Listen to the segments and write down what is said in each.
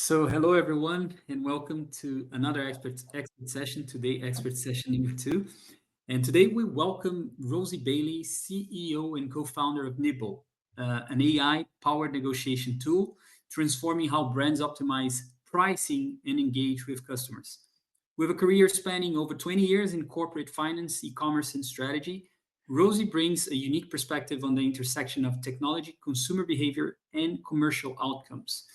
So, hello everyone, and welcome to another expert session. Today, expert session number two. And today we welcome Rosie Bailey, CEO and co-founder of Nibble, an AI-powered negotiation tool transforming how brands optimize pricing and engage with customers. With a career spanning over 20 years in corporate finance, e-commerce, and strategy, Rosie brings a unique perspective on the intersection of technology, consumer behavior, and commercial outcomes.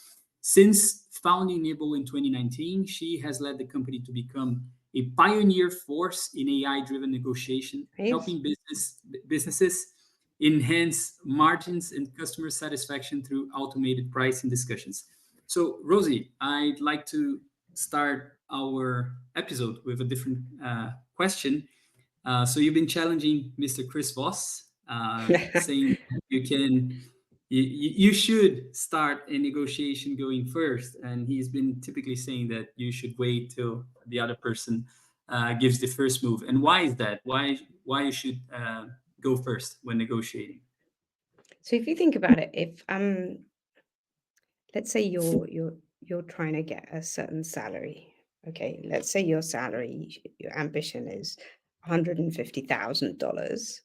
Since founding Nibble in 2019, she has led the company to become a pioneer force in AI-driven negotiation, Right. helping businesses enhance margins and customer satisfaction through automated pricing discussions. So, Rosie, I'd like to start our episode with a different question. So, you've been challenging Mr. Chris Voss, saying you can you should start a negotiation going first, and he's been typically saying that you should wait till the other person gives the first move. And why is that? Why you should go first when negotiating? So if you think about it, if let's say you're trying to get a certain salary, okay, let's say your salary, your ambition is $150,000,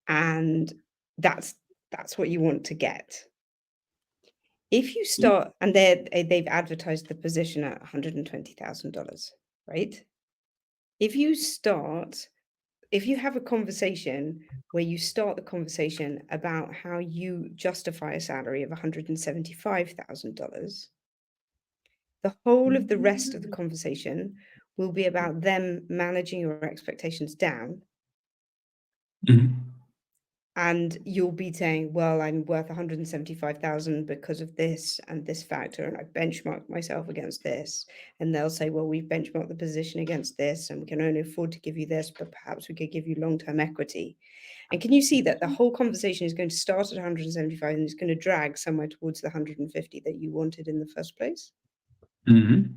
and that's what you want to get. If you start, and they've advertised the position at $120,000, right? If you start if you have a conversation where you start the conversation about how you justify a salary of $175,000, the whole of the rest of the conversation will be about them managing your expectations down. Mhm. And you'll be saying, well, I'm worth 175,000 because of this and this factor, and I benchmarked myself against this. And they'll say, well, we've benchmarked the position against this, and we can only afford to give you this, but perhaps we could give you long-term equity. And can you see that the whole conversation is going to start at 175 and it's going to drag somewhere towards the 150 that you wanted in the first place? Mhm.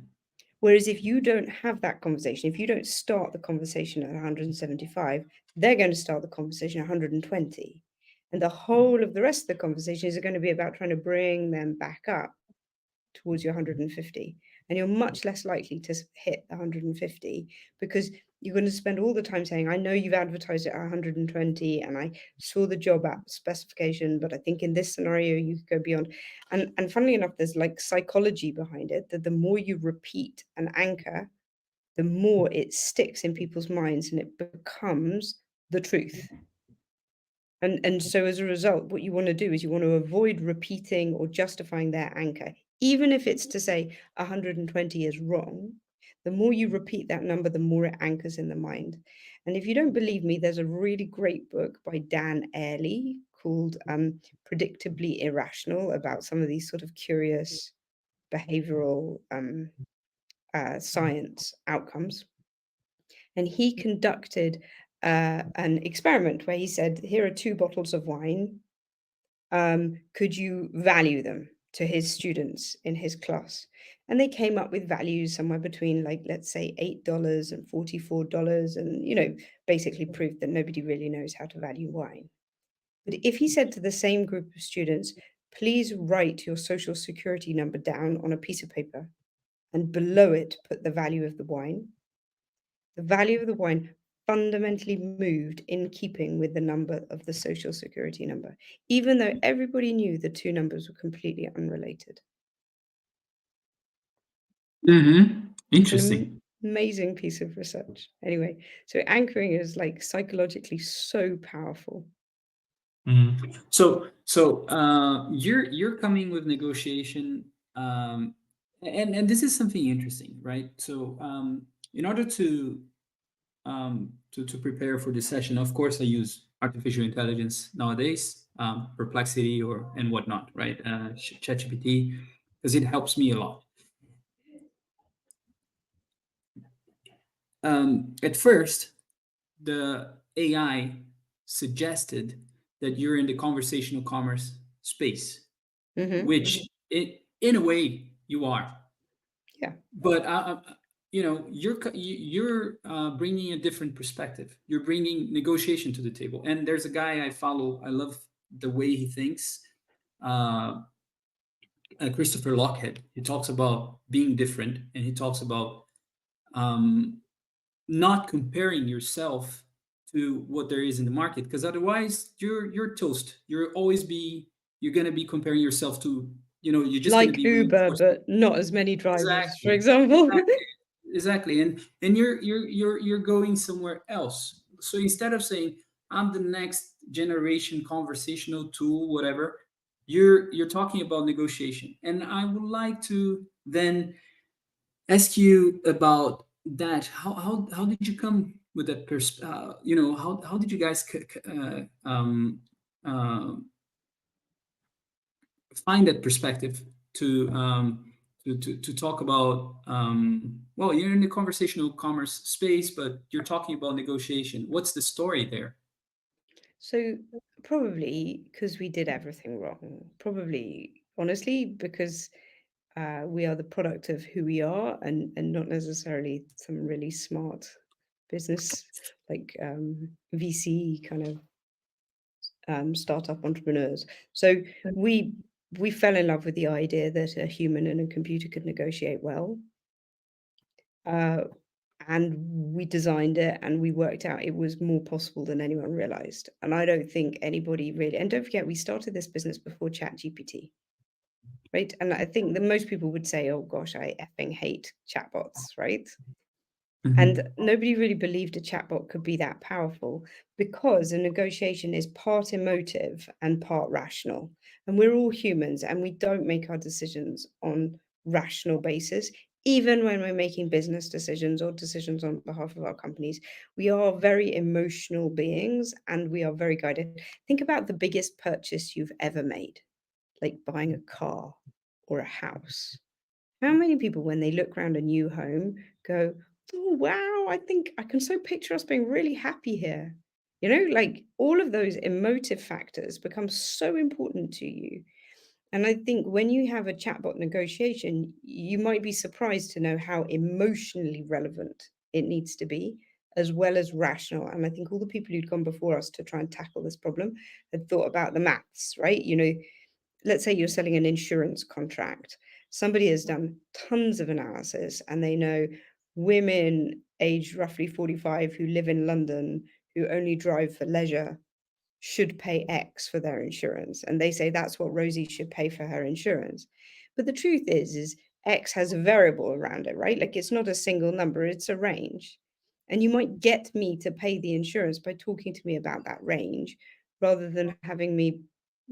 Whereas if you don't have that conversation, if you don't start the conversation at 175, they're going to start the conversation at 120. And the whole of the rest of the conversations are going to be about trying to bring them back up towards your 150. And you're much less likely to hit 150 because you're going to spend all the time saying, I know you've advertised it at 120 and I saw the job app specification, but I think in this scenario you could go beyond. And funnily enough, there's like psychology behind it, that the more you repeat an anchor, the more it sticks in people's minds and it becomes the truth. And so as a result, what you want to do is you want to avoid repeating or justifying their anchor. Even if it's to say 120 is wrong, the more you repeat that number, the more it anchors in the mind. And if you don't believe me, there's a really great book by Dan Ariely called Predictably Irrational, about some of these sort of curious behavioral science outcomes. And he conducted an experiment where he said, here are two bottles of wine. Could you value them, to his students in his class? And they came up with values somewhere between, like, let's say $8 and $44, and, basically proved that nobody really knows how to value wine. But if he said to the same group of students, please write your social security number down on a piece of paper, and below it put the value of the value of the wine fundamentally moved in keeping with the number of the social security number, even though everybody knew the two numbers were completely unrelated. Mhm. It's an Interesting. amazing piece of research. Anyway, so anchoring is like psychologically so powerful. So you're coming with negotiation, and this is something interesting, right? So in order to prepare for this session, of course, I use artificial intelligence nowadays, Perplexity or and whatnot, right? ChatGPT, because it helps me a lot. At first, the AI suggested that you're in the conversational commerce space, Hmm. which in a way you are. Yeah. But you're bringing a different perspective. You're bringing negotiation to the table. And there's a guy I follow. I love the way he thinks. Uh, Christopher Lockhead. He talks about being different, and he talks about um, not comparing yourself to what there is in the market, because otherwise you're toast. You're gonna be comparing yourself to, you're just gonna Like be Uber, reinforced. but not as many drivers, for Exactly. example. Exactly. Exactly. And you're going somewhere else. So instead of saying I'm the next generation conversational tool, whatever, you're talking about negotiation. And I would like to then ask you about that. How did you come with that how did you guys uh, find that perspective to to talk about, well, you're in the conversational commerce space, but you're talking about negotiation. What's the story there? So probably because we did everything wrong. Probably, honestly, because we are the product of who we are, and not necessarily some really smart business like VC kind of startup entrepreneurs. So we we fell in love with the idea that a human and a computer could negotiate well. Uh, and we designed it and we worked out it was more possible than anyone realized. And I don't think anybody really, and don't forget, we started this business before ChatGPT, right? And I think that most people would say, oh gosh, I effing hate chatbots, right? And Mhm. nobody really believed a chatbot could be that powerful because a negotiation is part emotive and part rational. And we're all humans and we don't make our decisions on rational basis. Even when we're making business decisions or decisions on behalf of our companies, we are very emotional beings and we are very guided. Think about the biggest purchase you've ever made, like buying a car or a house. How many people, when they look around a new home, go, "Oh, wow, I think I can so picture us being really happy here." Like all of those emotive factors become so important to you. And I think when you have a chatbot negotiation, you might be surprised to know how emotionally relevant it needs to be, as well as rational. And I think all the people who'd gone before us to try and tackle this problem had thought about the maths, right? Let's say you're selling an insurance contract. Somebody has done tons of analysis and they know women aged roughly 45 who live in London who only drive for leisure should pay X for their insurance. And they say that's what Rosie should pay for her insurance. But the truth is X has a variable around it, right? Like it's not a single number, it's a range. And you might get me to pay the insurance by talking to me about that range rather than having me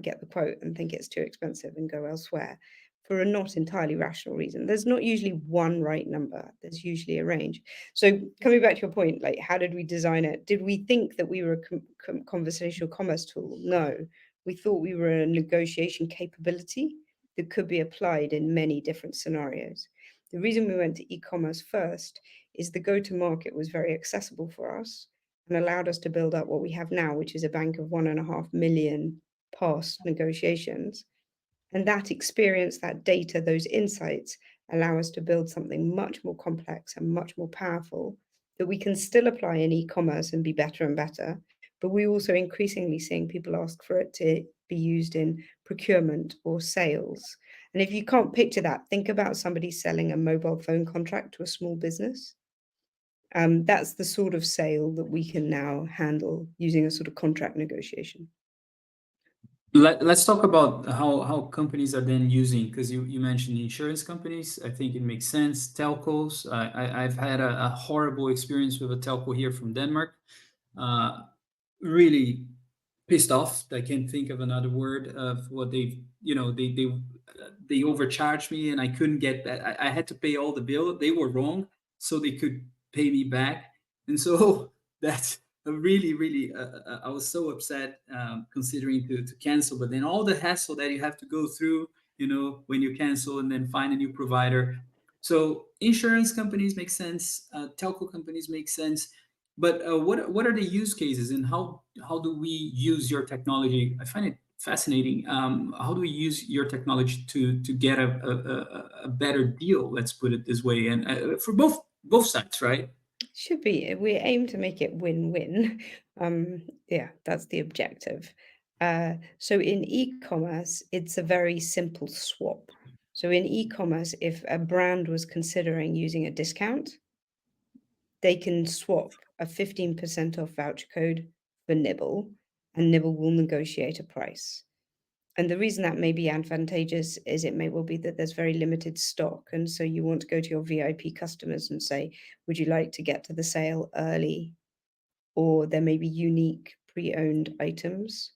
get the quote and think it's too expensive and go elsewhere for a not entirely rational reason. There's not usually one right number, there's usually a range. So coming back to your point, like how did we design it? Did we think that we were a conversational commerce tool? No, we thought we were a negotiation capability that could be applied in many different scenarios. The reason we went to e-commerce first is the go-to-market was very accessible for us and allowed us to build up what we have now, which is a bank of 1.5 million past negotiations. And that experience, that data, those insights allow us to build something much more complex and much more powerful that we can still apply in e-commerce and be better and better. But we also increasingly seeing people ask for it to be used in procurement or sales. And if you can't picture that, think about somebody selling a mobile phone contract to a small business. That's the sort of sale that we can now handle using a sort of contract negotiation. Let's talk about how companies are then using, because you mentioned insurance companies. I think it makes sense. Telcos. I've had a horrible experience with a telco here from Denmark. Uh, Really pissed off. I can't think of another word of what they overcharged me, and I couldn't get that. I had to pay all the bill. They were wrong, so they could pay me back, and so that's a really. I was so upset, considering to cancel, but then all the hassle that you have to go through, when you cancel and then find a new provider. So insurance companies make sense. Telco companies make sense, but what are the use cases, and how do we use your technology? I find it fascinating. How do we use your technology to get a better deal? Let's put it this way, and for both sides, right? Should be. We aim to make it win-win. Yeah, that's the objective. So in e-commerce, it's a very simple swap. So in e-commerce, if a brand was considering using a discount, they can swap a 15% off voucher code for Nibble, and Nibble will negotiate a price. And the reason that may be advantageous is it may well be that there's very limited stock. And so you want to go to your VIP customers and say, would you like to get to the sale early? Or there may be unique pre-owned items.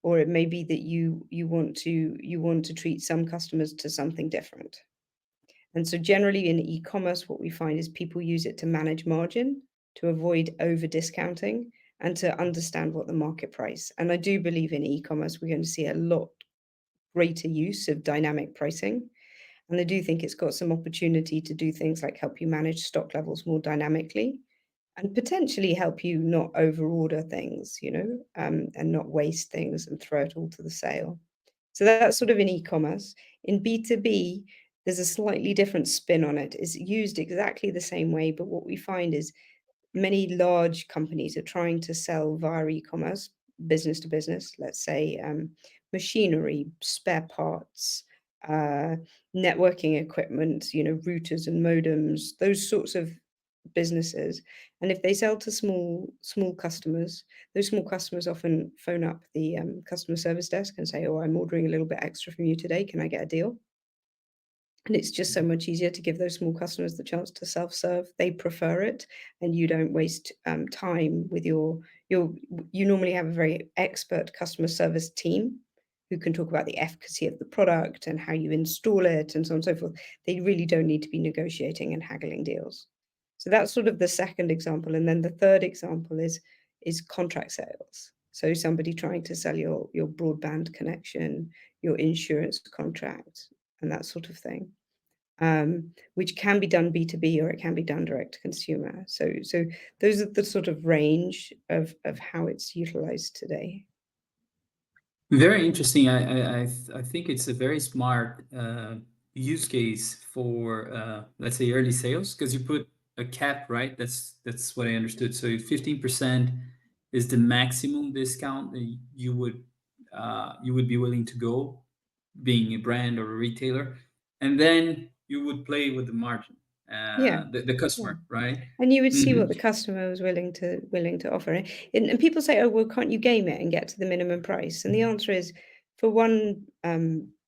Or it may be that you want to treat some customers to something different. And so generally in e-commerce, what we find is people use it to manage margin, to avoid over discounting, and to understand what the market price. And I do believe in e-commerce, we're going to see a lot greater use of dynamic pricing. And I do think it's got some opportunity to do things like help you manage stock levels more dynamically and potentially help you not overorder things, and not waste things and throw it all to the sale. So that's sort of in e-commerce. In B2B, there's a slightly different spin on it. It's used exactly the same way, but what we find is many large companies are trying to sell via e-commerce, business to business, let's say machinery, spare parts, uh, networking equipment, routers and modems, those sorts of businesses. And if they sell to small customers, those small customers often phone up the customer service desk and say, oh, I'm ordering a little bit extra from you today, can I get a deal? And it's just so much easier to give those small customers the chance to self-serve. They prefer it, and you don't waste time with your. You normally have a very expert customer service team who can talk about the efficacy of the product and how you install it and so on and so forth. They really don't need to be negotiating and haggling deals. So that's sort of the second example, and then the third example is contract sales. So somebody trying to sell your broadband connection, your insurance contract, and that sort of thing, which can be done B2B or it can be done direct to consumer. So those are the sort of range of how it's utilized today. Very interesting. I think it's a very smart use case for let's say early sales, because you put a cap, right? That's what I understood. So 15% is the maximum discount that you would be willing to go, being a brand or a retailer, and then you would play with the margin, Yeah. the Yeah. customer, right? And you would see Hmm. what the customer was willing to offer. And people say, oh, well, can't you game it and get to the minimum price? And the answer is, for one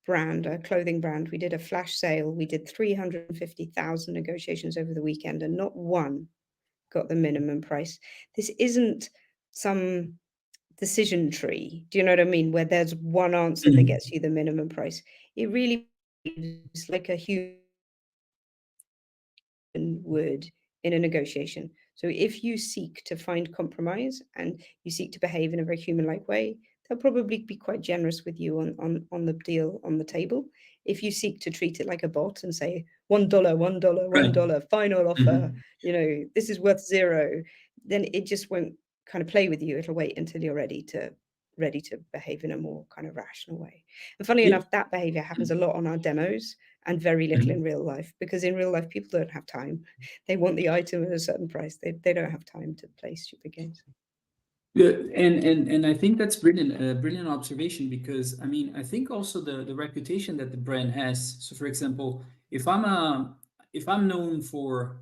brand, a clothing brand, we did a flash sale. We did 350,000 negotiations over the weekend, and not one got the minimum price. This isn't some decision tree. Do you know what I mean? Where there's one answer that gets you the minimum price. It really is like a human would in a negotiation. So if you seek to find compromise and you seek to behave in a very human-like way, they'll probably be quite generous with you on the deal on the table. If you seek to treat it like a bot and say $1, $1, Right. $1, final offer, Hmm. this is worth zero, then it just won't kind of play with you. It'll wait until you're ready to behave in a more kind of rational way. And funny Yeah. enough, that behavior happens a lot on our demos and very little in Mhm. real life, because in real life people don't have time. They want the item at a certain price. They don't have time to play stupid games. Yeah, and I think that's brilliant, brilliant observation, because I mean I think also the reputation that the brand has. So for example, if I'm known for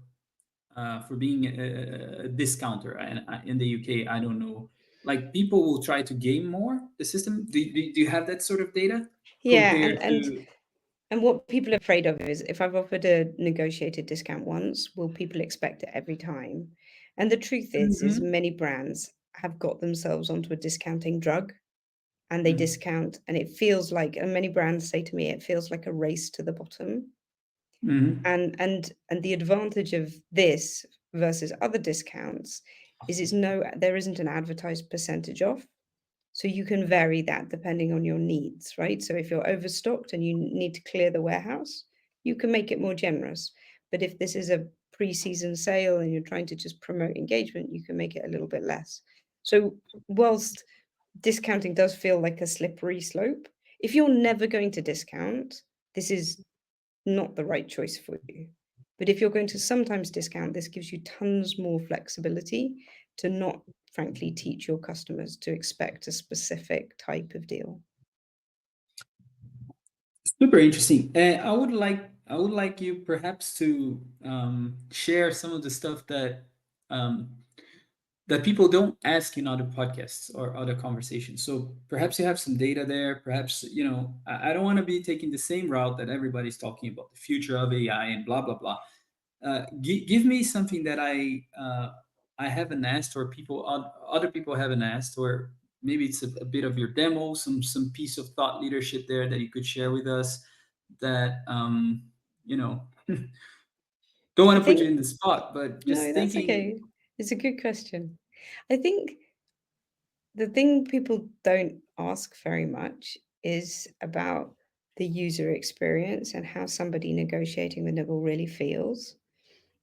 being a discounter, and in the UK, I don't know, like people will try to game more the system. Do you have that sort of data Yeah, compared and to? and what people are afraid of is, if I've offered a negotiated discount once, will people expect it every time? And the truth is Mhm. many brands have got themselves onto a discounting drug, and they Mhm. discount, and it feels like, and many brands say to me, it feels like a race to the bottom. Mhm. And the advantage of this versus other discounts is there isn't an advertised percentage off. So you can vary that depending on your needs, right? So if you're overstocked and you need to clear the warehouse, you can make it more generous. But if this is a pre-season sale and you're trying to just promote engagement, you can make it a little bit less. So whilst discounting does feel like a slippery slope, if you're never going to discount, this is not the right choice for you. But if you're going to sometimes discount, this gives you tons more flexibility to not, frankly, teach your customers to expect a specific type of deal. Super interesting. I would like you perhaps to share some of the stuff um, that people don't ask in other podcasts or other conversations. So perhaps you have some data there. Perhaps, you know, I don't want to be taking the same route that everybody's talking about the future of AI and blah blah blah. Give me something that I haven't asked, or other people haven't asked, or maybe it's a bit of your demo, some piece of thought leadership there that you could share with us. That you know, don't want I to put you think in the spot, but no, just that's thinking. okay. It's a good question. I think the thing people don't ask very much is about the user experience and how somebody negotiating with Nibble really feels.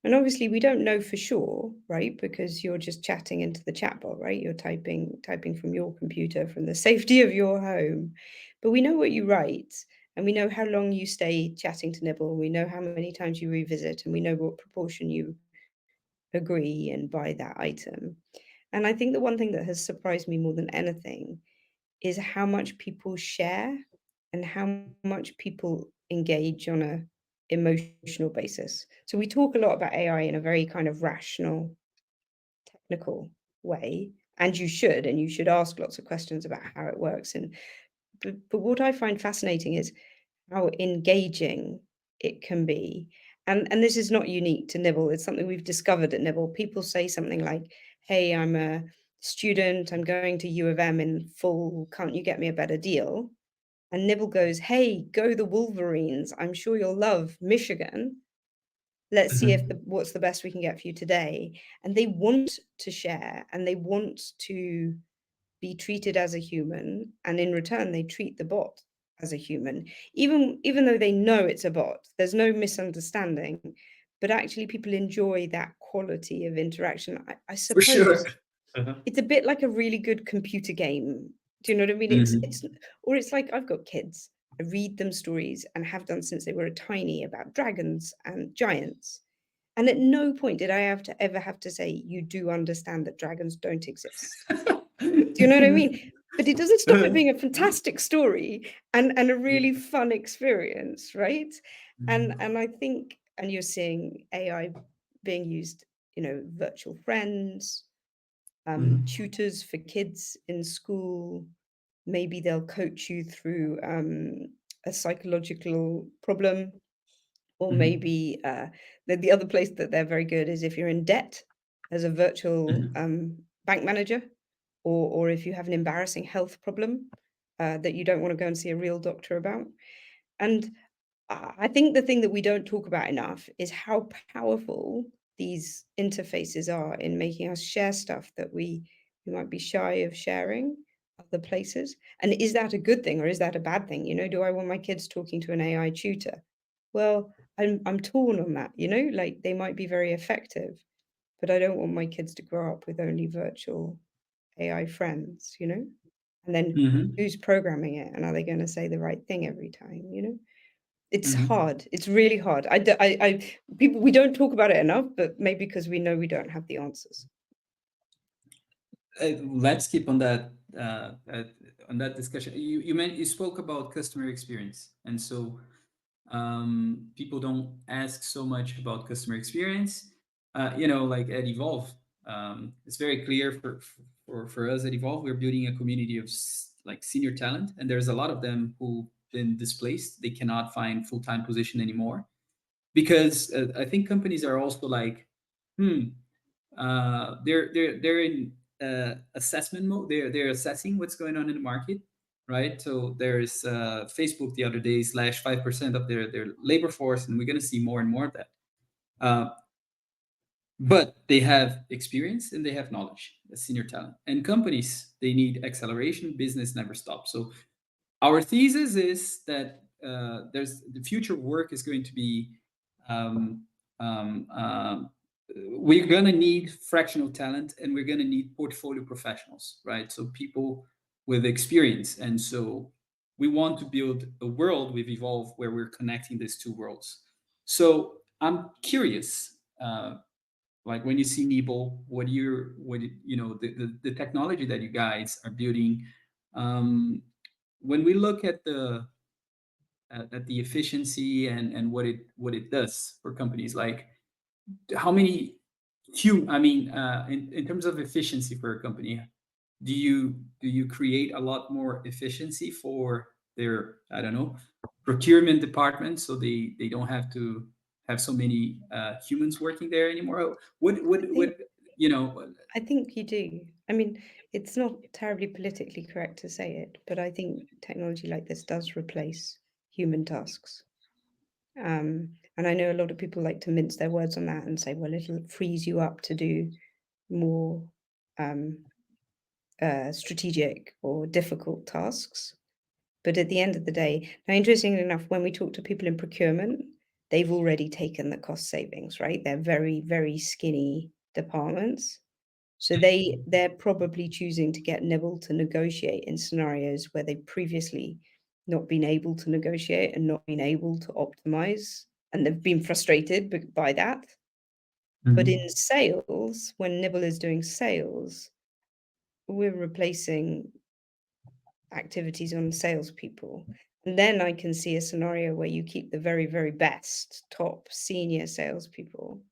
And obviously, we don't know for sure, right? Because you're just chatting into the chatbot, right? You're typing from your computer from the safety of your home. But we know what you write, and we know how long you stay chatting to Nibble. We know how many times you revisit, and we know what proportion you agree and buy that item. And I think the one thing that has surprised me more than anything is how much people share and how much people engage on a emotional basis. So we talk a lot about AI in a very kind of rational, technical way, and you should ask lots of questions about how it works. And but what I find fascinating is how engaging it can be. And this is not unique to Nibble. It's something we've discovered at Nibble. People say something like, "Hey, I'm a student. I'm going to U of M in full. Can't you get me a better deal?" And Nibble goes, "Hey, go the Wolverines. I'm sure you'll love Michigan. Let's see if Mhm. what's the best we can get for you today." And they want to share and they want to be treated as a human, and in return they treat the bot as a human, even though they know it's a bot. There's no misunderstanding, but actually people enjoy that quality of interaction. I For sure. suppose Uh-huh. it's a bit like a really good computer game. Do you know what I mean? It's Mhm. or it's like I've got kids. I read them stories and have done since they were tiny about dragons and giants. And at no point did I have to ever have to say, you do understand that dragons don't exist. Do you know what I mean? But it doesn't stop it being a fantastic story and a Yeah. really fun experience, right? And Mhm. I think and you're seeing AI being used, virtual friends, Mhm. tutors for kids in school. Maybe they'll coach you through a psychological problem, or Mhm. maybe the other place that they're very good is if you're in debt as a virtual Mhm. bank manager, or if you have an embarrassing health problem that you don't want to go and see a real doctor about. And I think the thing that we don't talk about enough is how powerful these interfaces are in making us share stuff that we might be shy of sharing other places. And is that a good thing or is that a bad thing? Do I want my kids talking to an AI tutor? Well, I'm torn on that, like they might be very effective, but I don't want my kids to grow up with only virtual AI friends. And then Mhm. who's programming it? And are they going to say the right thing every time? It's Mhm. hard. It's really hard. People, we don't talk about it enough, but maybe because we know we don't have the answers. Let's keep on that discussion. You spoke about customer experience, and so people don't ask so much about customer experience. Like at Evolve, it's very clear for us at Evolve, we're building a community of like senior talent, and there's a lot of them who've been displaced. They cannot find full time position anymore because I think companies are also like, hmm, they're in assessment mode. They're assessing what's going on in the market, right? So there's Facebook the other day slash 5% of their labor force, and we're going to see more and more of that. Uh, but they have experience and they have knowledge, senior talent, and companies they need acceleration. Business never stops. So our thesis is that there's the future work is going to be um, um, um, we're going to need fractional talent and we're going to need portfolio professionals, right? So people with experience. And so we want to build a world with Evolve where we're connecting these two worlds. So I'm curious, like when you see Nibel, the technology that you guys are building. Um, when we look at at the efficiency and what it does for companies. Like how many I mean, in terms of efficiency for a company, do you create a lot more efficiency for their, I don't know, procurement department, so they don't have to have so many humans working there anymore? I What think you know? I think you do. I mean, it's not terribly politically correct to say it, but I think technology like this does replace human tasks. And I know a lot of people like to mince their words on that and say, well, it'll freeze you up to do more um, strategic or difficult tasks. But at the end of the day, now, interestingly enough, when we talk to people in procurement, they've already taken the cost savings, right? They're very, very skinny departments. So they're probably choosing to get Nibble to negotiate in scenarios where they've previously not been able to negotiate and not been able to optimize, and they've been frustrated by that. But in Mhm. sales, when Nibble is doing sales, we're replacing activities on salespeople. And then I can see a scenario where you keep the very, very best top senior salespeople.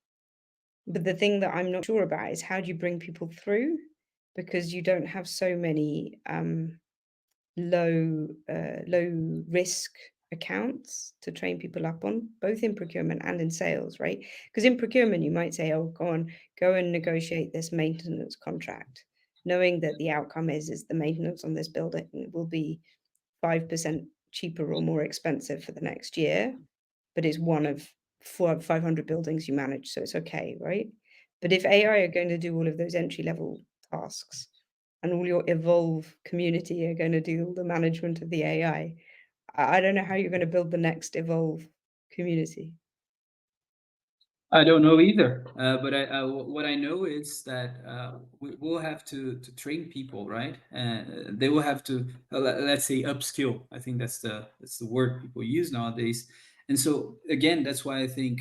But the thing that I'm not sure about is how do you bring people through? Because you don't have so many low risk accounts to train people up on, both in procurement and in sales, right? Because in procurement, you might say, "Oh, go and negotiate this maintenance contract," knowing that the outcome is the maintenance on this building will be 5% cheaper or more expensive for the next year, but it's one of 500 buildings you manage, so it's okay, right? But if AI are going to do all of those entry level tasks, and all your evolve community are going to do all the management of the AI, I don't know how you're going to build the next evolve community. I don't know either, but what I know is that we will have to train people, right? And they will have to, let's say, upskill. I think that's the word people use nowadays. And so again, that's why I think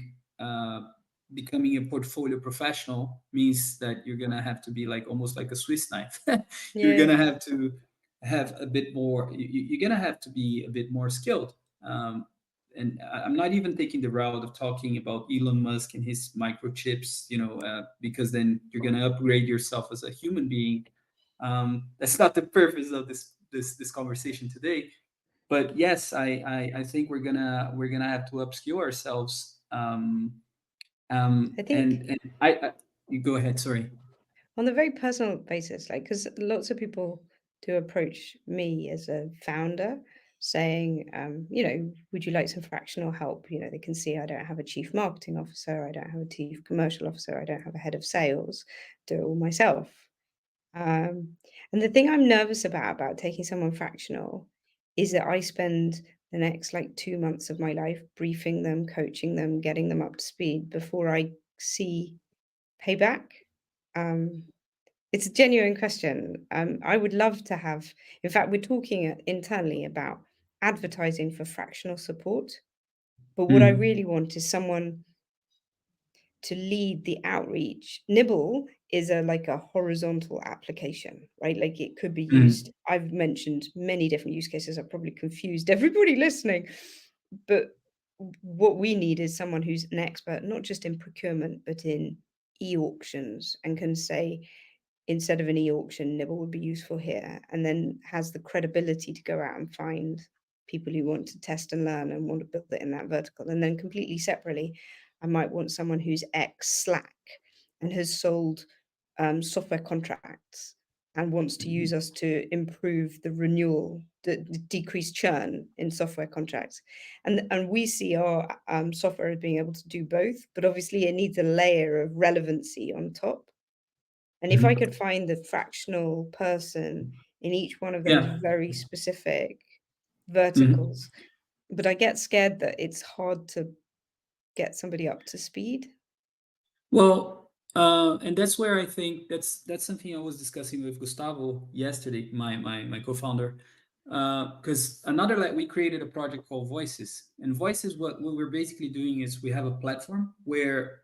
becoming a portfolio professional means that you're gonna have to be like almost like a Swiss knife. You're Yeah, gonna have to have a bit more. You're gonna have to be a bit more skilled. And I'm not even taking the route of talking about Elon Musk and his microchips, because then you're going to upgrade yourself as a human being. That's not the purpose of this conversation today. But yes, I think we're gonna have to upskill ourselves. I think And you go ahead. Sorry. on a very personal basis, like, because lots of people do approach me as a founder saying, would you like some fractional help? They can see I don't have a chief marketing officer, I don't have a chief commercial officer, I don't have a head of sales, do it all myself. Um, and the thing I'm nervous about taking someone fractional is that I spend the next like 2 months of my life briefing them, coaching them, getting them up to speed before I see payback. Um, it's a genuine question. I would love to have, in fact, we're talking internally about advertising for fractional support. But what I Mm, really want is someone to lead the outreach. Nibble is like a horizontal application, right? Like it could be used. mm, I've mentioned many different use cases. I've probably confused everybody listening, but what we need is someone who's an expert, not just in procurement, but in e-auctions and can say, instead of an e-auction, Nibble would be useful here, and then has the credibility to go out and find people who want to test and learn and want to build it in that vertical. And then completely separately, I might want someone who's ex Slack and has sold software contracts and wants to use us to improve the renewal, the decreased churn in software contracts. And we see our software as being able to do both, but obviously it needs a layer of relevancy on top. And if I mhm. could find the fractional person in each one of those Yeah. very specific Mhm. verticals, but I get scared that it's hard to get somebody up to speed. Well, and that's where I think that's something I was discussing with Gustavo yesterday, my co-founder, because another like we created a project called Voices, and Voices, what we're basically doing is we have a platform where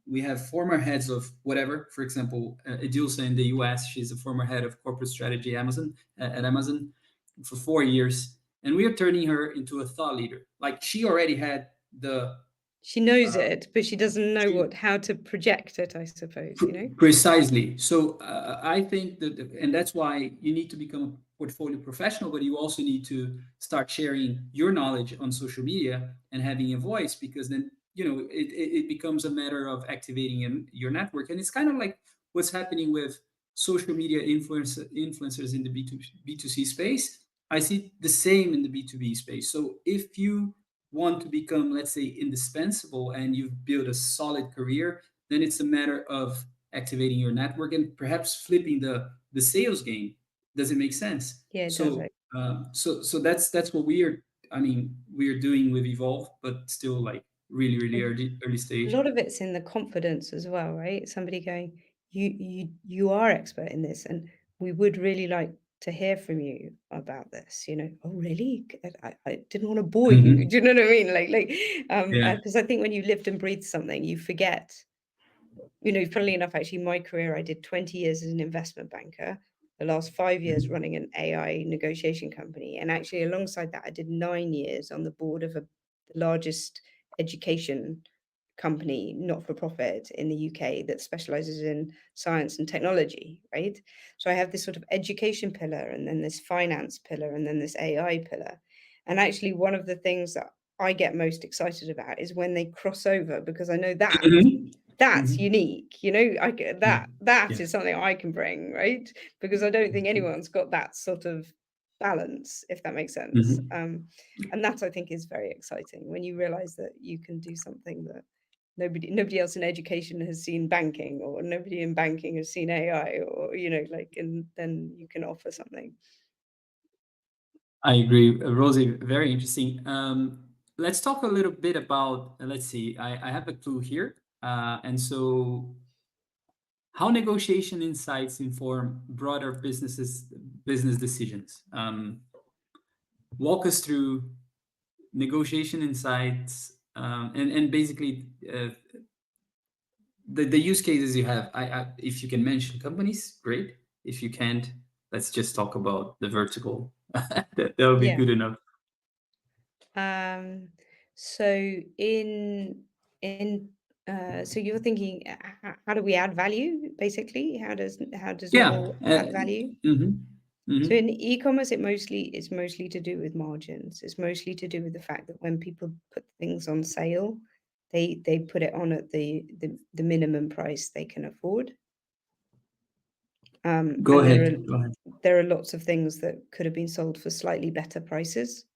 we have former heads of whatever. For example, Edilsa in the US, she's a former head of corporate strategy Amazon at Amazon for 4 years, and we are turning her into a thought leader. Like she already had the She knows uh, it, but she doesn't know she, how to project it, I suppose, you know? Precisely. So I think that, and that's why you need to become a portfolio professional, but you also need to start sharing your knowledge on social media and having a voice, because then it becomes a matter of activating your network, and it's kind of like what's happening with social media influencers in the B2C space. I see the same in the B2B space. So if you want to become, let's say, indispensable and you've built a solid career, then it's a matter of activating your network and perhaps flipping the sales game. Does it make sense? Yeah, it does. So that's what we are doing with Evolve, but still like really And early a stage. lot of it's in the confidence as well, right? Somebody going, you are expert in this, and we would really like to hear from you about this. You know, oh really? I didn't want to bore you. Mhm. Do you know what I mean? Yeah. Because I think when you lived and breathed something, you forget. You know, funnily enough, actually, my career, I did 20 years as an investment banker, the last 5 years Mhm. running an AI negotiation company. And actually, alongside that, I did 9 years on the board of the largest education company, not for profit in the UK, that specializes in science and technology, right? So I have this sort of education pillar, and then this finance pillar, and then this AI pillar. And actually, one of the things that I get most excited about is when they cross over, because I know Mhm. that's Mhm. unique, you know. I get Yeah. that Yeah. is something I can bring, right? Because I don't think Mhm. anyone's got that sort of balance, if that makes sense. Mhm. And that I think is very exciting when you realize that you can do something that nobody else in education has seen banking, or nobody in banking has seen AI, or you know, like, and then you can offer something. I agree, Rosie. Very interesting. Let's talk a little bit about. Let's see. I have a clue here, and so how negotiation insights inform broader business decisions. Walk us through negotiation insights, and basically the use cases you have. If you can mention companies, great. If you can't, let's just talk about the vertical. That would be Yeah. good enough. Um, so in so you're thinking, how do we add value? Basically, how does Yeah. Nibble add value? Mhm. So Mhm. in e-commerce, it's mostly to do with margins. It's mostly to do with the fact that when people put things on sale, they put it on at the minimum price they can afford. Go And ahead. Go ahead. there are lots of things that could have been sold for slightly better prices,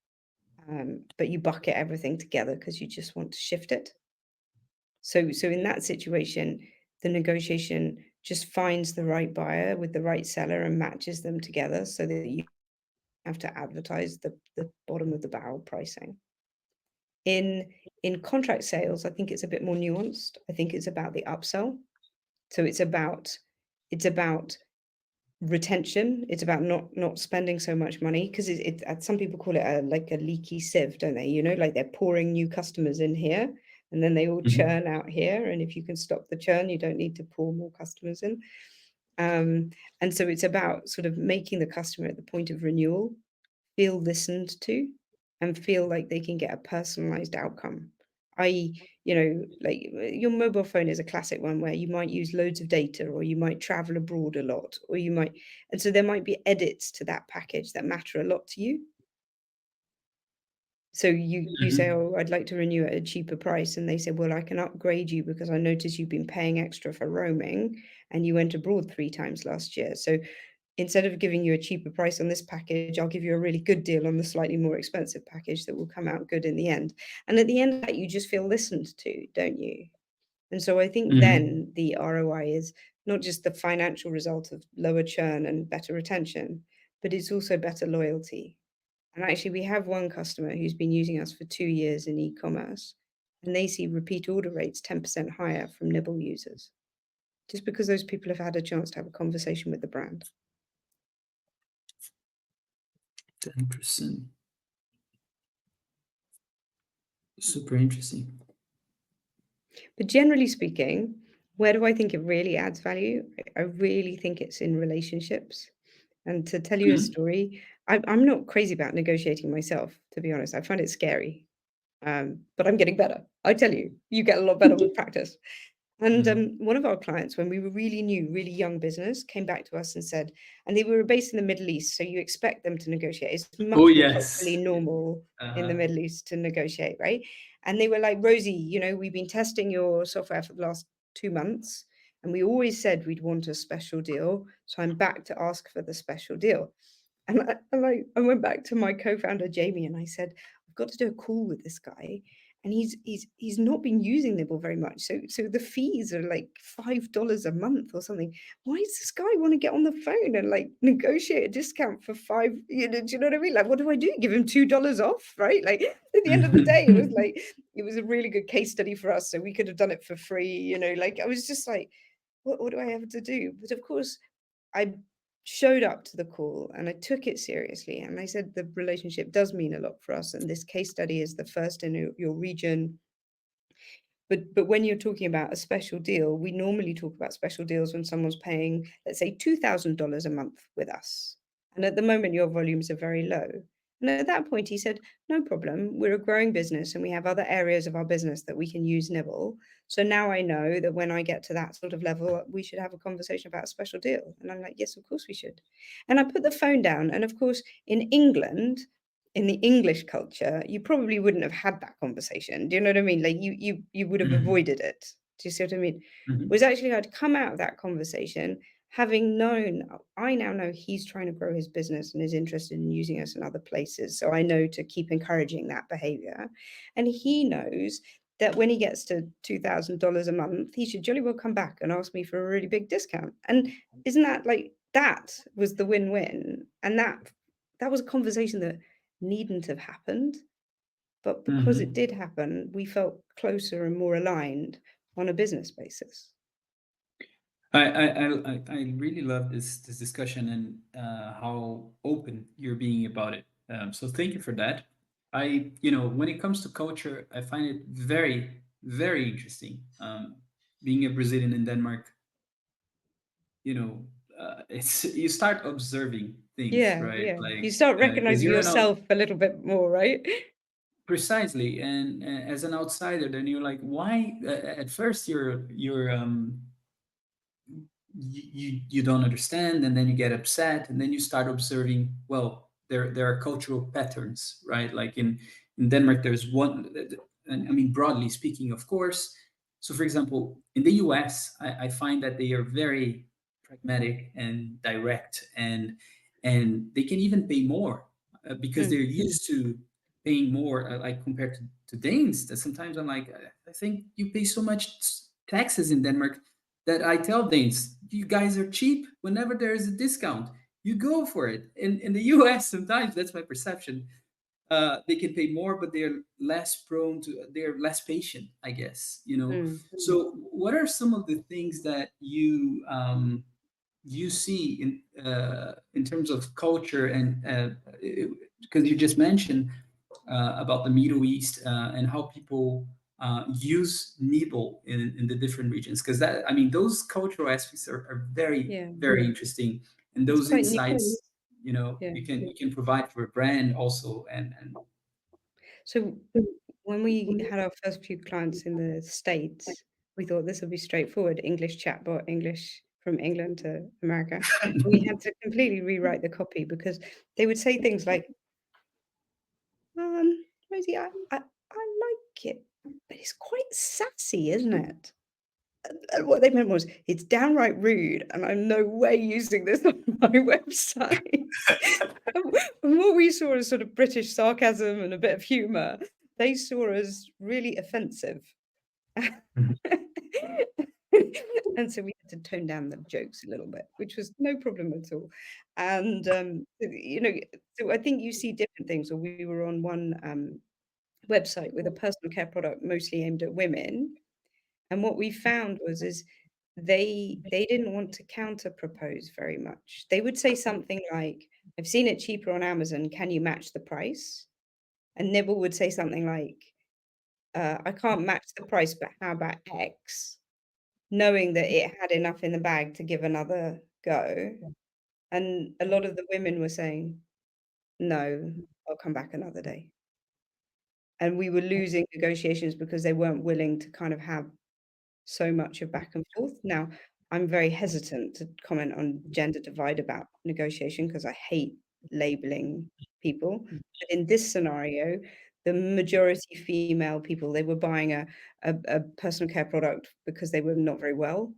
but you bucket everything together because you just want to shift it. So in that situation, the negotiation just finds the right buyer with the right seller and matches them together so that you have to advertise the bottom of the barrel pricing. In in contract sales, I think it's a bit more nuanced. I think it's about the upsell. So it's about retention. It's about not spending so much money, because some people call it like a leaky sieve, don't they? You know, like they're pouring new customers in here, and then they all Mhm. churn out here. And if you can stop the churn, you don't need to pour more customers in. Um, and so it's about sort of making the customer at the point of renewal feel listened to and feel like they can get a personalized outcome. I.e., you know, like your mobile phone is a classic one where you might use loads of data, or you might travel abroad a lot, or you might, and so there might be edits to that package that matter a lot to you. So you say, Mhm. "Oh, I'd like to renew at a cheaper price," and they say, "Well, I can upgrade you because I noticed you've been paying extra for roaming, and you went abroad 3 times last year. So instead of giving you a cheaper price on this package, I'll give you a really good deal on the slightly more expensive package that will come out good in the end." And at the end of that, you just feel listened to, don't you? And so I think Mhm. then the ROI is not just the financial result of lower churn and better retention, but it's also better loyalty. And actually, we have one customer who's been using us for 2 years in e-commerce, and they see repeat order rates 10% higher from Nibble users, just because those people have had a chance to have a conversation with the brand. 10%. Super interesting. But generally speaking, where do I think it really adds value? I really think it's in relationships. And to tell you a Mhm. story, I'm not crazy about negotiating myself, to be honest. I find it scary, but I'm getting better. I tell you, you get a lot better with practice. And Mhm. one of our clients, when we were really new, really young business, came back to us and said, and they were based in the Middle East, so you expect them to negotiate. It's Oh, much more culturally yes. normal in the Uh-huh. Middle East to negotiate, right? And they were like, Rosie, we've been testing your software for the last 2 months, and we always said we'd want a special deal. So I'm back to ask for the special deal. And I went back to my co-founder Jamie and I said, I've got to do a call with this guy. And he's not been using Nibble very much. So the fees are like $5 a month or something. Why does this guy want to get on the phone and like negotiate a discount for five? Do you know what I mean? Like, what do I do? Give him $2 off, right? Like at the end of the day, it was a really good case study for us. So we could have done it for free, like I was just like, what do I have to do? But of course, I showed up to the call and I took it seriously. And I said, the relationship does mean a lot for us. And this case study is the first in your region. But when you're talking about a special deal, we normally talk about special deals when someone's paying, let's say, $2,000 a month with us. And at the moment, your volumes are very low. And at that point, he said, no problem. We're a growing business and we have other areas of our business that we can use Nibble. So now I know that when I get to that sort of level, we should have a conversation about a special deal. And I'm like, yes, of course we should. And I put the phone down. And of course, in England, in the English culture, you probably wouldn't have had that conversation. Do you know what I mean? Like you would have Mhm. avoided it. Do you see what I mean? Was Mhm. actually I'd come out of that conversation having known I now know he's trying to grow his business and is interested in using us in other places. So I know to keep encouraging that behavior. And he knows that when he gets to $2,000 a month, he should jolly well come back and ask me for a really big discount. And isn't that like that was the win-win? And that was a conversation that needn't have happened, but because it Mhm. did happen, we felt closer and more aligned on a business basis. I really love this discussion and how open you're being about it. So thank you for that. When it comes to culture, I find it very, very interesting. Being a Brazilian in Denmark, it's you start observing things, Yeah, right? yeah. You Like start because recognizing you're an yourself a little bit more, right? precisely, and as an outsider, then you're like, why? At first, you don't understand, and then you get upset, and then you start observing, well, there are cultural patterns, right? Like in Denmark there's one, and I mean, broadly speaking, of course. So for example, in the US, I find that they are very pragmatic and direct, and they can even pay more because they're Mm, used to paying more, like compared to Danes. That sometimes I'm like, I think you pay so much taxes in Denmark that I tell Danes, you guys are cheap. Whenever there is a discount, you go for it. In the US, sometimes that's my perception. They can pay more, but they're less patient, I guess. mm. So, what are some of the things that you see in terms of culture, and because you just mentioned about the Middle East and how people use Nibble in the different regions. Because that, I mean, those cultural aspects are very, Yeah, very interesting, and it's those quite new. insights, Yeah. you can provide for a brand also, and So when we had our first few clients in the States, we thought this would be straightforward, English chatbot, English from England to America. We had to completely rewrite the copy because they would say things like, Rosie, I like it, but it's quite sassy, isn't it? And what they meant was, it's downright rude, and I'm no way using this on my website. And what we saw as sort of British sarcasm and a bit of humour, they saw as really offensive. And so we had to tone down the jokes a little bit, which was no problem at all. And, so I think you see different things. Or we were on one website with a personal care product mostly aimed at women. And what we found was is they didn't want to counter propose very much. They would say something like, "I've seen it cheaper on Amazon. Can you match the price?" And Nibble would say something like, "I can't match the price, but how about X?" Knowing that it had enough in the bag to give another go. And a lot of the women were saying, no, I'll come back another day. And we were losing negotiations because they weren't willing to kind of have so much of back and forth. Now, I'm very hesitant to comment on gender divide about negotiation because I hate labeling people. But in this scenario, the majority female people, they were buying a personal care product because they were not very well.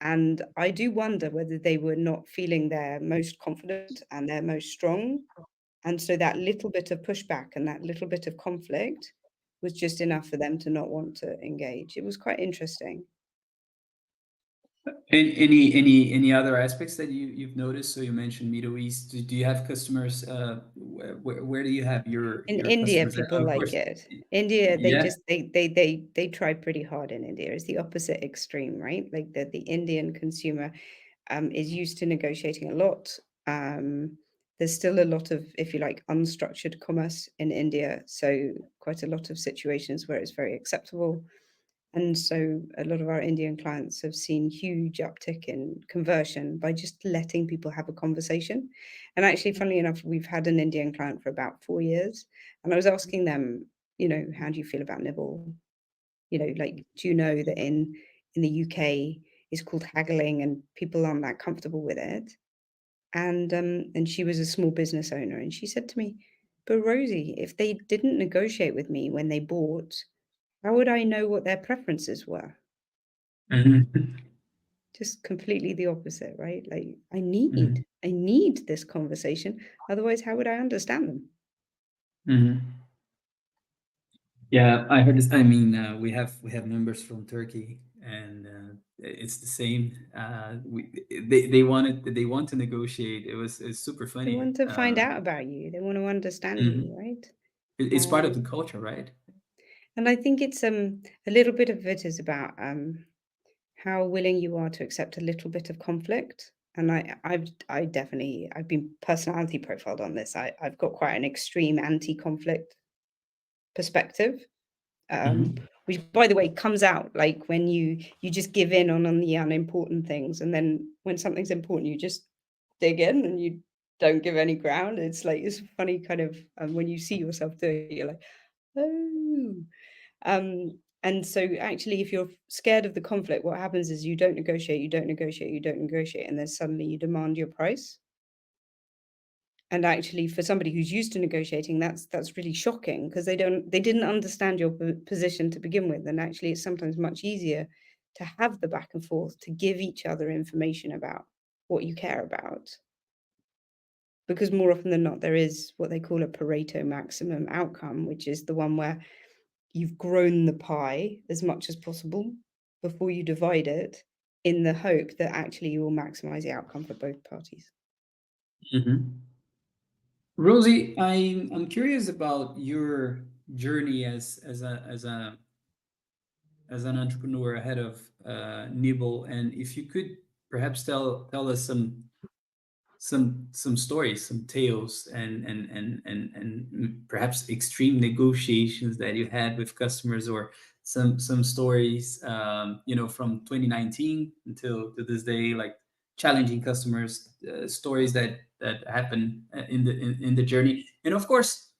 And I do wonder whether they were not feeling their most confident and their most strong. And so that little bit of pushback and that little bit of conflict was just enough for them to not want to engage. It was quite interesting. Any other aspects that you've noticed? So you mentioned Middle East. Do you have customers? Where do you have In your India, customers at? people Of like course, it. India, they yeah. just they try pretty hard in India. It's the opposite extreme, right? Like the Indian consumer is used to negotiating a lot. There's still a lot of, if you like, unstructured commerce in India. So quite a lot of situations where it's very acceptable. And so a lot of our Indian clients have seen huge uptick in conversion by just letting people have a conversation. And actually, funnily enough, we've had an Indian client for about 4 years. And I was asking them, how do you feel about Nibble? Like, do you know that in the UK it's called haggling and people aren't that comfortable with it? And she was a small business owner, and she said to me, "But Rosie, if they didn't negotiate with me when they bought, how would I know what their preferences were?" Mhm. Just completely the opposite, right? Like, I Mhm. need I need this conversation, otherwise how would I understand them? Mhm. Yeah, I heard this. I mean, we have members from Turkey, and it's the same. They want to negotiate. It's super They funny. want to find out about you, they want to understand Mhm. you, right? It's part of Um, the culture, right? and I think it's, a little bit of it is about, how willing you are to accept a little bit of conflict, and I definitely I've been personality profiled on this. I've got quite an extreme anti-conflict perspective. um, Mhm. which by the way comes out like when you just give in on the unimportant things, and then when something's important you just dig in and you don't give any ground. It's like it's funny kind of, when you see yourself doing it, you're like, oh. And so actually if you're scared of the conflict, what happens is you don't negotiate, you don't negotiate, you don't negotiate, and then suddenly you demand your price. And actually, for somebody who's used to negotiating, that's really shocking because they didn't understand your position to begin with. And actually, it's sometimes much easier to have the back and forth, to give each other information about what you care about. Because more often than not, there is what they call a Pareto maximum outcome, which is the one where you've grown the pie as much as possible before you divide it, in the hope that actually you will maximize the outcome for both parties. Mhm. Rosie, I'm curious about your journey as an entrepreneur ahead of Nibble, and if you could perhaps tell us some stories, some tales, and perhaps extreme negotiations that you had with customers, or some stories, from 2019 until to this day, like challenging customers, stories that happen in the journey, and of course,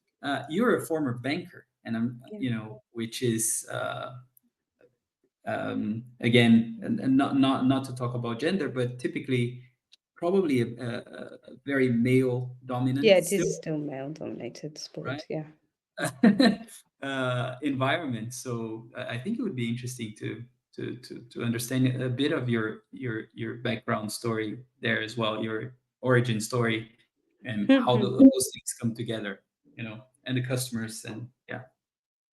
you're a former banker, and Yeah. which is again, and not to talk about gender, but typically probably a very male Yeah, dominant it still, is still male dominated right? sport. Yeah. Environment. So I think it would be interesting to understand a bit of your background story there as well, your origin story, and how those things come together, and the customers, and yeah.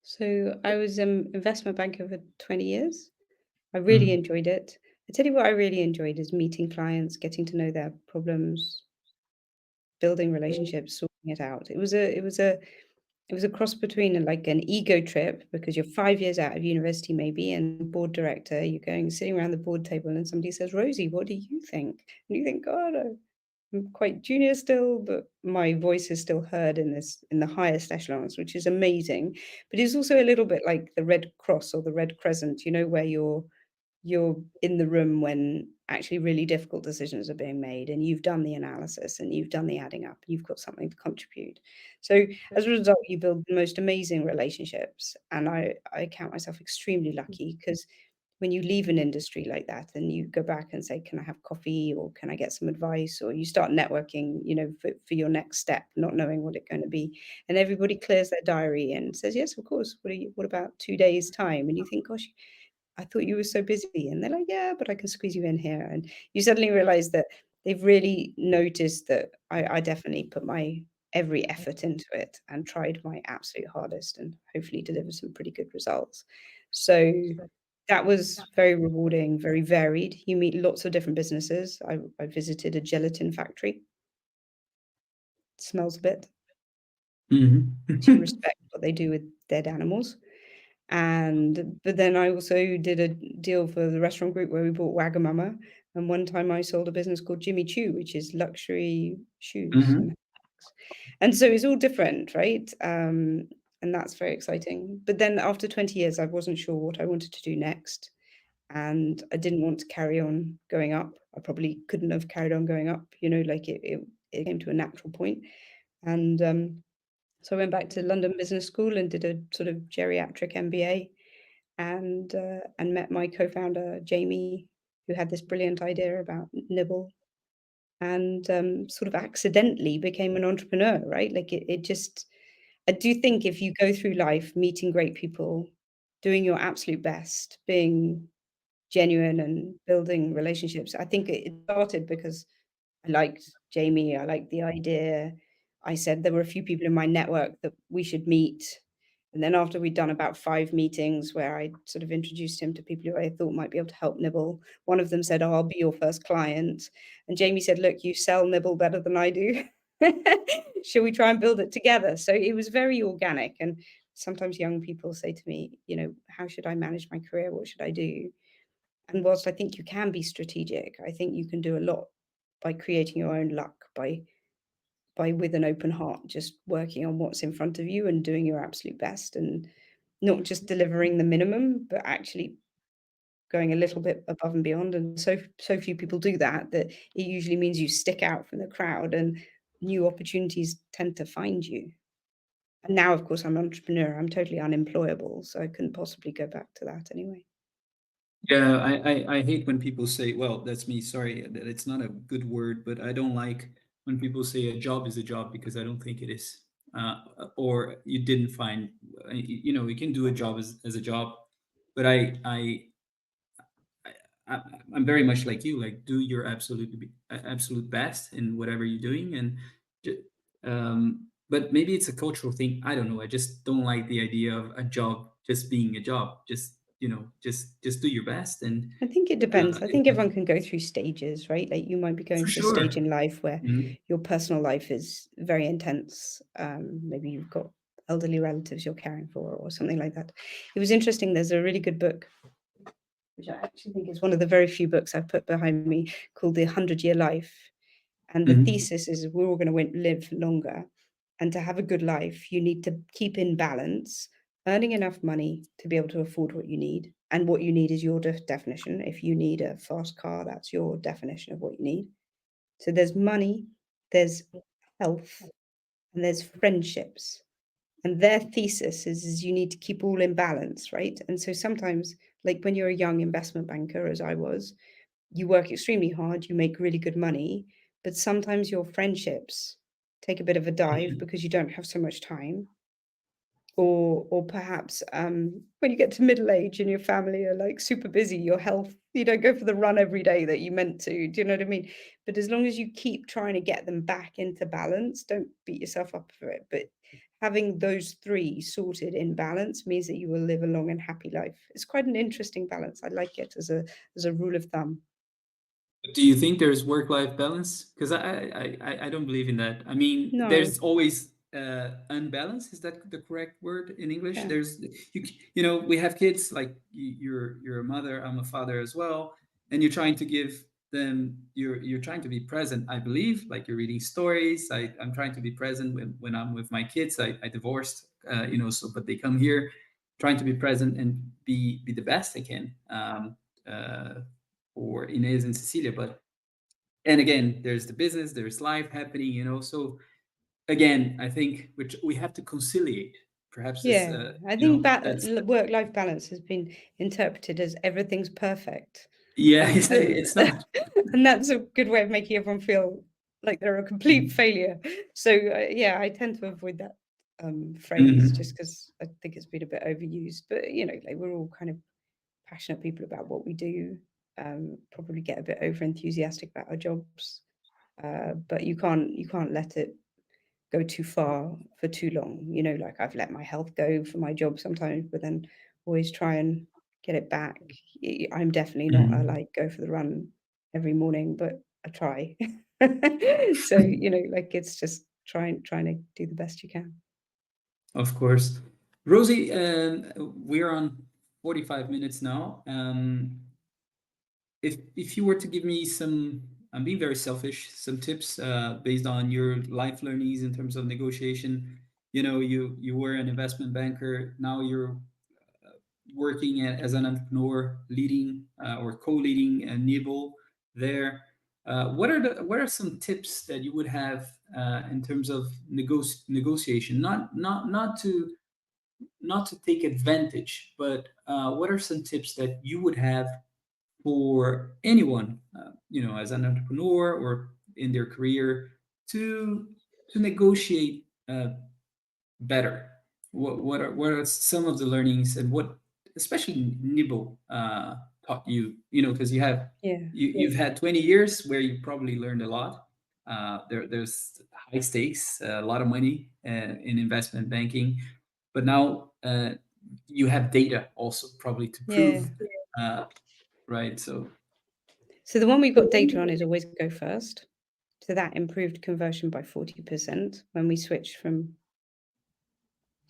So I was an investment banker for 20 years. I really Mhm. enjoyed it. I tell you what I really enjoyed is meeting clients, getting to know their problems, building relationships, sorting it out. It was a cross between like an ego trip because you're 5 years out of university maybe and board director, you're going sitting around the board table and somebody says, Rosie, what do you think? And you think, God, I'm quite junior still, but my voice is still heard in the highest echelons, which is amazing. But it's also a little bit like the Red Cross or the Red Crescent, where you're you're in the room when actually really difficult decisions are being made, and you've done the analysis and you've done the adding up, and you've got something to contribute. So as a result, you build the most amazing relationships. And I count myself extremely lucky, because when you leave an industry like that and you go back and say, can I have coffee, or can I get some advice, or you start networking, for your next step, not knowing what it's going to be, and everybody clears their diary and says, yes, of course, what about 2 days time? And you think, gosh, I thought you were so busy. And they're like, yeah, but I can squeeze you in here. And you suddenly realize that they've really noticed that I definitely put my every effort into it and tried my absolute hardest, and hopefully delivered some pretty good results. So that was very rewarding, very varied. You meet lots of different businesses. I visited a gelatin factory. Smells a bit. To Hmm. respect what they do with dead animals. And but then I also did a deal for the restaurant group where we bought Wagamama, and one time I sold a business called Jimmy Choo, which is luxury shoes and Hmm. handbags. And so it's all different, right? And that's very exciting. But then after 20 years, I wasn't sure what I wanted to do next, and I didn't want to carry on going up. I probably couldn't have carried on going up, like it came to a natural point. And so I went back to London Business School and did a sort of geriatric MBA, and met my co-founder, Jamie, who had this brilliant idea about Nibble, and sort of accidentally became an entrepreneur, right? Like it just, I do think if you go through life meeting great people, doing your absolute best, being genuine and building relationships, I think it started because I liked Jamie, I liked the idea. I said there were a few people in my network that we should meet. And then after we'd done about 5 meetings where I sort of introduced him to people who I thought might be able to help Nibble, one of them said, "Oh, I'll be your first client." And Jamie said, "Look, you sell Nibble better than I do. Shall we try and build it together?" So it was very organic. And sometimes young people say to me, "How should I manage my career? What should I do?" And whilst I think you can be strategic, I think you can do a lot by creating your own luck, by with an open heart, just working on what's in front of you and doing your absolute best, and not just delivering the minimum, but actually going a little bit above and beyond. And so few people do that, that it usually means you stick out from the crowd, and new opportunities tend to find you. And now, of course, I'm an entrepreneur. I'm totally unemployable, so I couldn't possibly go back to that anyway. Yeah, I hate when people say, well, that's me, sorry, that it's not a good word, but I don't like when people say a job is a job, because I don't think it is. Or you didn't find, you can do a job as a job, but I, I'm very much like you, like do your absolute best in whatever you're doing, and ju- but maybe it's a cultural thing. I don't know. I just don't like the idea of a job just being a job. Just just do your best, and I think it uh, depends. I think everyone can go through stages, right? Like you might be going for through a stage sure. in life where Mhm. your personal life is very intense. Maybe you've got elderly relatives you're caring for or something like that. It was interesting. There's a really good book, which I actually think is one of the very few books I've put behind me, called The 100-Year Life. And the Mhm. thesis is we're all going to live longer. And to have a good life, you need to keep in balance earning enough money to be able to afford what you need. And what you need is your definition. If you need a fast car, that's your definition of what you need. So there's money, there's health, and there's friendships. And their thesis is you need to keep all in balance, right? And so sometimes, like when you're a young investment banker, as I was, you work extremely hard, you make really good money, but sometimes your friendships take a bit of a dive because you don't have so much time. Or perhaps when you get to middle age and your family are like super busy, your health, you don't go for the run every day that you meant to. Do you know what I mean? But as long as you keep trying to get them back into balance, don't beat yourself up for it. But having those three sorted in balance means that you will live a long and happy life. It's quite an interesting balance. I like it as a rule of thumb. Do you think there's work-life balance? Because I don't believe in that. I mean, No, there's always unbalance. Is that the correct word in English? yeah. There's we have kids, like you're a mother, I'm a father as well, and you're trying to give them you're trying to be present. I believe, like you're reading stories. I'm trying to be present when I'm with my kids. I divorced, so but they come here, trying to be present and be the best I can. uh, for Inez and Cecilia. But and again, there's the business, there's life happening, you know. So again, I think which we have to conciliate. Perhaps this, Yeah, I you think know, that's work-life balance has been interpreted as everything's perfect, yeah, and it's not. and that's a good way of making everyone feel like they're a complete Mhm. failure. So yeah, I tend to avoid that phrase just Mhm. because I think it's been a bit overused. But you know, like we're all kind of passionate people about what we do. Probably get a bit over enthusiastic about our jobs, but you can't let it go too far for too long. You know, like I've let my health go for my job sometimes, but then always try and get it back. I'm definitely not a Mhm. like go for the run every morning, but I try. So, you know, like it's just trying to do the best you can. Of course. Rosie, we're on 45 minutes now. If you were to give me some, I'm being very selfish, some tips based on your life learnings in terms of negotiation. You know, you were an investment banker. Now you're working as an entrepreneur, leading or co-leading a Nibble there. What are some tips that you would have in terms of negotiation? Not to take advantage, but what are some tips that you would have for anyone, you know, as an entrepreneur or in their career to negotiate better? What are some of the learnings and what especially Nibble taught you? You know, because Yeah. you've had 20 years where you probably learned a lot. There's high stakes, a lot of money in investment banking, but now you have data also probably to Yeah. prove, uh, right? So. So the one we've got data on is always go first. So that improved conversion by 40% when we switched from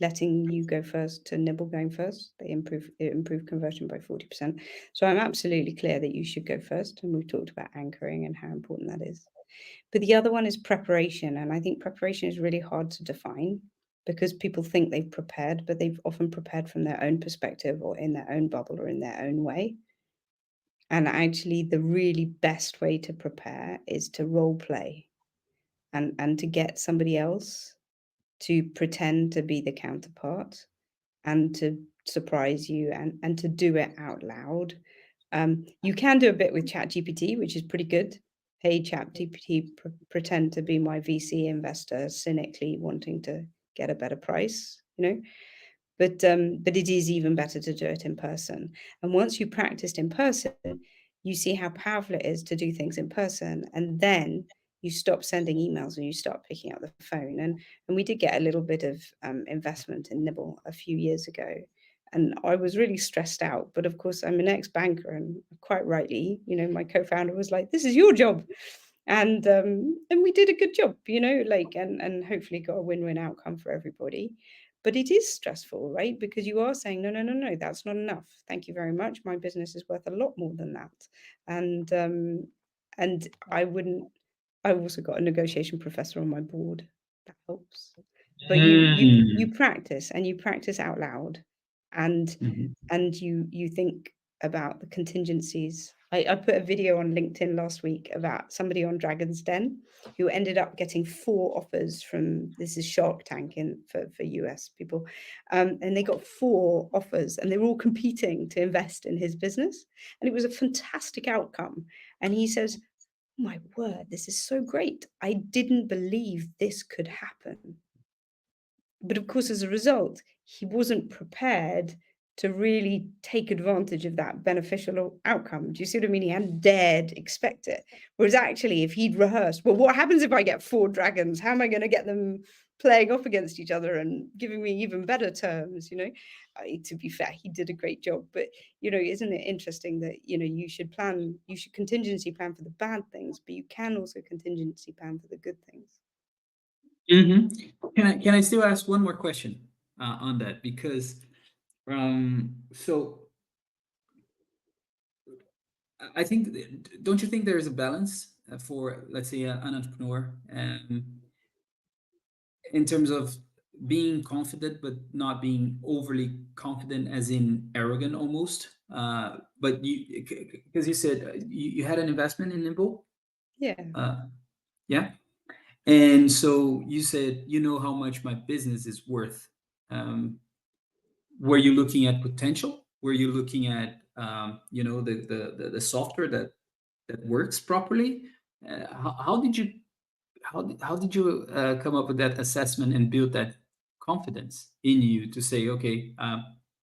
letting you go first to Nibble going first. It improved conversion by 40%. So I'm absolutely clear that you should go first. And we've talked about anchoring and how important that is. But the other one is preparation. And I think preparation is really hard to define because people think they've prepared, but they've often prepared from their own perspective or in their own bubble or in their own way. And actually, the really best way to prepare is to role play and to get somebody else to pretend to be the counterpart and to surprise you and to do it out loud. You can do a bit with ChatGPT, which is pretty good. Hey, ChatGPT, pretend to be my VC investor, cynically wanting to get a better price, you know. But it is even better to do it in person. And once you practiced in person, you see how powerful it is to do things in person. And then you stop sending emails and you start picking up the phone. And we did get a little bit of investment in Nibble a few years ago. And I was really stressed out. But of course, I'm an ex-banker, and quite rightly, you know, my co-founder was like, "This is your job." And we did a good job, you know, like and hopefully got a win-win outcome for everybody. But it is stressful, right? Because you are saying, no, no, no, no, that's not enough. Thank you very much. My business is worth a lot more than that. And and I wouldn't. I've also got a negotiation professor on my board. That helps. But you Mm. practice and you practice out loud, and Mhm. you think about the contingencies. I put a video on LinkedIn last week about somebody on Dragon's Den who ended up getting 4 offers from, this is Shark Tank for US people, and they got 4 offers and they were all competing to invest in his business, and it was a fantastic outcome. And he says, "Oh my word, this is so great. I didn't believe this could happen." But of course, as a result, he wasn't prepared to really take advantage of that beneficial outcome. Do you see what I mean? He hadn't dared expect it. Whereas actually, if he'd rehearsed, well, what happens if I get 4 dragons? How am I going to get them playing off against each other and giving me even better terms? You know, to be fair, he did a great job. But you know, isn't it interesting that you should contingency plan for the bad things, but you can also contingency plan for the good things. Mhm. Can I still ask one more question on that? Because so I think, don't you think there is a balance for, let's say, an entrepreneur in terms of being confident, but not being overly confident, as in arrogant almost. But because you said you had an investment in Nibble, Yeah. yeah, and so you said you know how much my business is worth. Um, were you looking at potential? Were you looking at the software that works properly? How did you come up with that assessment and build that confidence in you to say, okay,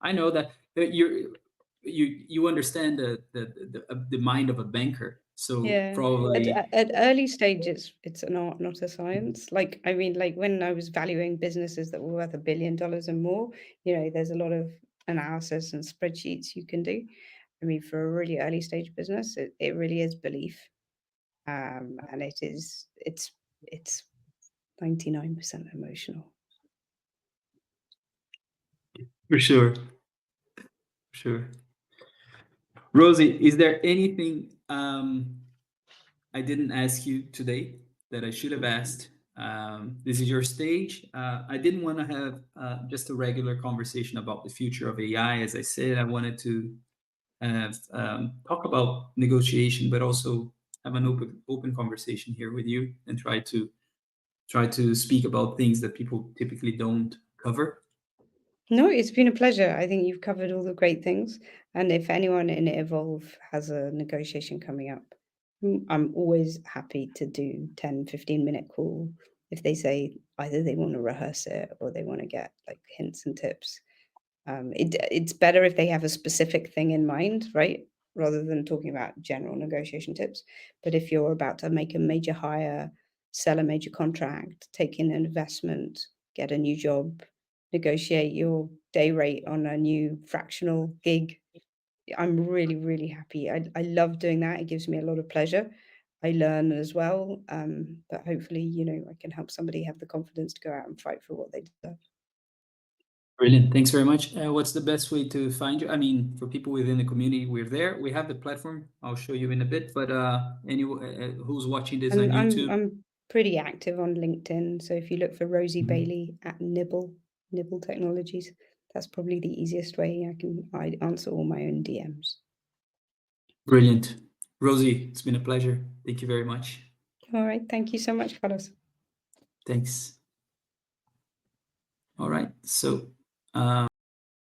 I know that you understand the mind of a banker, so Yeah. probably. At early stages, it's an art, not a science. Like, I mean, like when I was valuing businesses that were worth $1 billion and more, there's a lot of analysis and spreadsheets you can do. I mean, for a really early stage business, it really is belief. And it's 99% emotional. For sure, sure. Rosie, is there anything I didn't ask you today that I should have asked? This is your stage. I didn't want to have just a regular conversation about the future of AI. As I said, I wanted to talk about negotiation, but also have an open conversation here with you and try to speak about things that people typically don't cover. No, it's been a pleasure. I think you've covered all the great things. And if anyone in Evolve has a negotiation coming up, I'm always happy to do 10, 15-minute call if they say either they want to rehearse it or they want to get like hints and tips. It's better if they have a specific thing in mind, right? Rather than talking about general negotiation tips. But if you're about to make a major hire, sell a major contract, take in an investment, get a new job, negotiate your day rate on a new fractional gig, I'm really, really happy. I love doing that. It gives me a lot of pleasure. I learn as well. But hopefully, I can help somebody have the confidence to go out and fight for what they deserve. Brilliant. Thanks very much. What's the best way to find you? I mean, for people within the community, we're there. We have the platform. I'll show you in a bit. But anyone who's watching this on YouTube, I'm pretty active on LinkedIn, so if you look for Rosie mhm. Bailey at Nibble Technologies, that's probably the easiest way I answer all my own DMs. Brilliant. Rosie, it's been a pleasure. Thank you very much. All right, thank you so much, Carlos. Thanks. All right. So